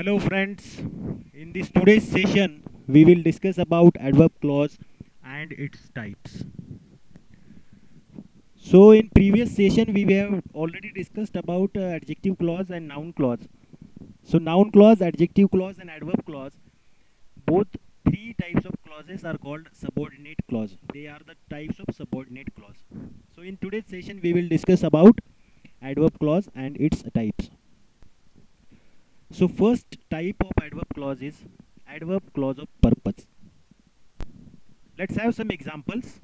Hello friends, in this today's session we will discuss about adverb clause and its types. So in previous session we have already discussed about adjective clause and noun clause. So noun clause, adjective clause and adverb clause, both three types of clauses are called subordinate clause. They are the types of subordinate clause. So in today's session we will discuss about adverb clause and its types. So first type of adverb clause is adverb clause of purpose. Let's have some examples.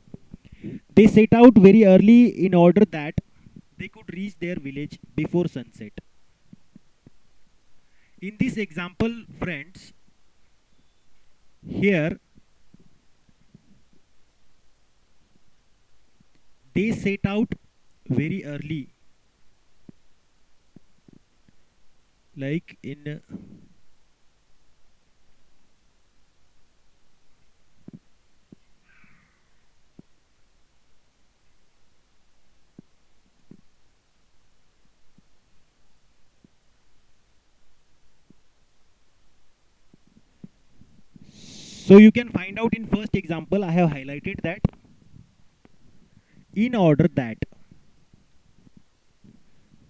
They set out very early in order that they could reach their village before sunset. In this example, friends, here they set out very early, like in. So you can find out in first example, I have highlighted that in order that.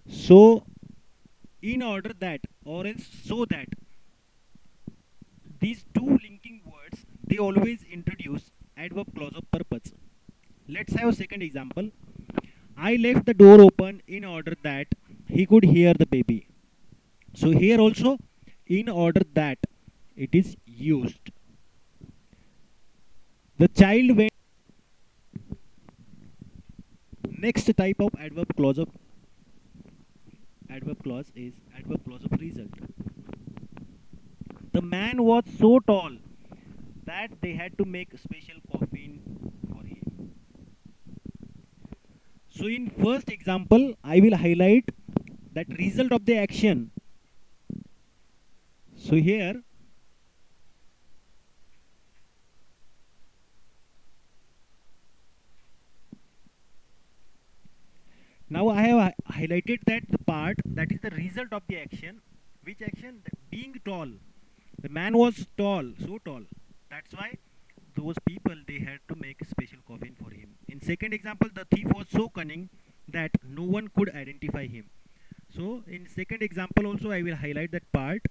So in order that or else so that, these two linking words, they always introduce adverb clause of purpose. Let's have a second example. I left the door open in order that he could hear the baby. So here also, in order that, it is used. The child went. Next type of adverb clause is adverb clause of result. The man was so tall that they had to make a special coffin for him. So in first example, I will highlight that result of the action. So here, now I have highlighted that the part that is the result of the action. Which action? Being tall. The man was tall, so tall. That's why those people, they had to make a special coffin for him. In second example, the thief was so cunning that no one could identify him. So in second example also I will highlight that part.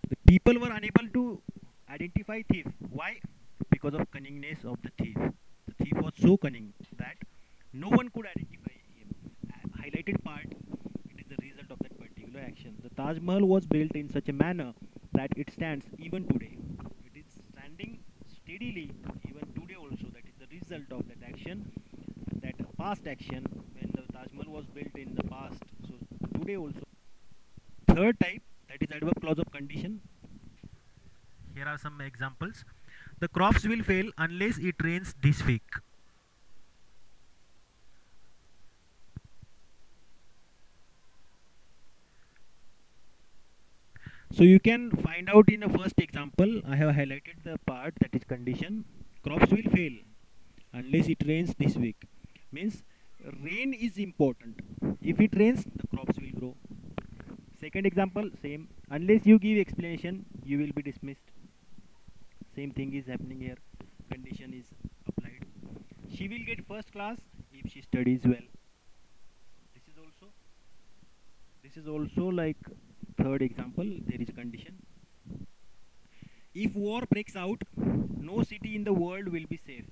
The people were unable to identify thief. Why? Because of cunningness of the thief. The thief was so cunning that no one could identify him. Highlighted part, it is the result of that particular action. The Taj Mahal was built in such a manner that it stands even today. It is standing steadily even today also. That is the result of that action, that past action when the Taj Mahal was built in the past. So today also. Third type, that is adverb clause of condition. Here are some examples. The crops will fail unless it rains this week. So you can find out in the first example, I have highlighted the part that is condition. Crops will fail unless it rains this week. Means rain is important. If it rains, the crops will grow. Second example, same. Unless you give explanation, you will be dismissed. Same thing is happening here. Condition is applied. She will get first class if she studies well. This is also like third example. There is a condition. If war breaks out, no city in the world will be safe.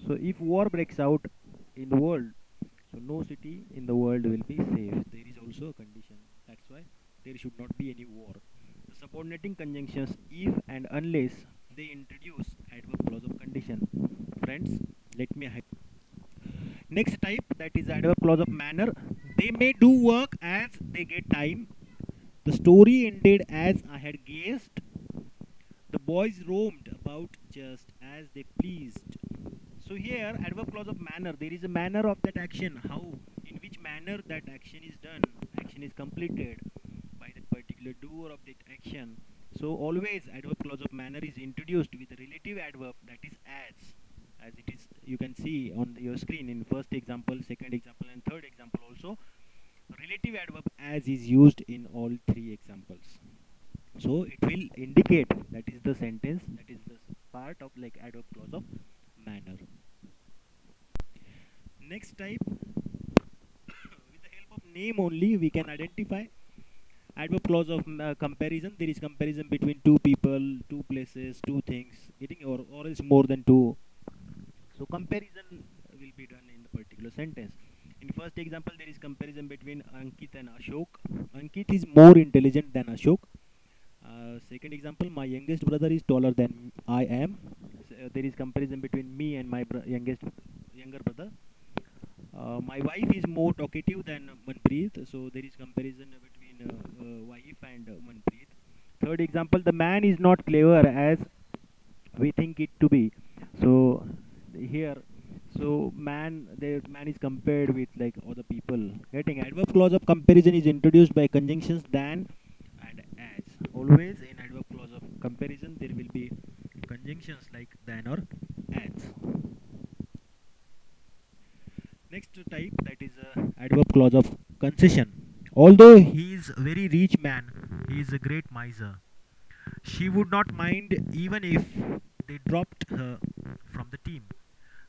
So if war breaks out in the world, so no city in the world will be safe. There is also a condition. That's why there should not be any war. The subordinating conjunctions if and unless, they introduce adverb clause of condition. Friends, let me highlight. Next type, that is adverb clause of manner. They may do work as they get time. The story ended as I had guessed. The boys roamed about just as they pleased. So here, adverb clause of manner. There is a manner of that action. How, in which manner that action is done, action is completed by that particular doer of that action. So always adverb clause of manner is introduced with a relative adverb, that is as it is you can see on your screen in first example, second example, and third example also. Relative adverb as is used in all three examples. So it will indicate that is the sentence, that is the part of like adverb clause of manner. Next type, with the help of name only, we can identify adverb clause of comparison. There is comparison between two people, two places, two things, getting or is more than two. So comparison will be done in the particular sentence. In first example, there is comparison between Ankit and Ashok. Ankit is more intelligent than Ashok. Second example, my youngest brother is taller than I am. There is comparison between me and my younger brother. My wife is more talkative than Manpreet, so there is comparison between wife and Manpreet. Third example, the man is not clever as we think it to be. So here, so the man is compared with like other people. Getting adverb clause of comparison is introduced by conjunctions than and as. Always in adverb clause of comparison, there will be conjunctions like than or as. Next type, that is adverb clause of concession. Although he is a very rich man, he is a great miser. She would not mind even if they dropped her from the team.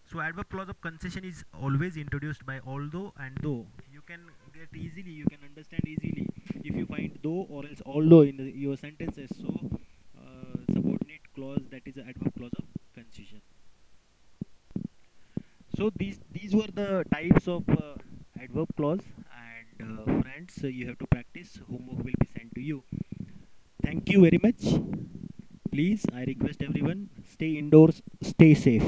So adverb clause of concession is always introduced by although and though. You can get easily, you can understand easily if you find though or else although in your sentences. So subordinate clause, that is the adverb clause of concession. So these were the types of adverb clause, and friends, you have to practice. Homework will be sent to you. Thank you very much. Please, I request everyone, stay indoors, stay safe.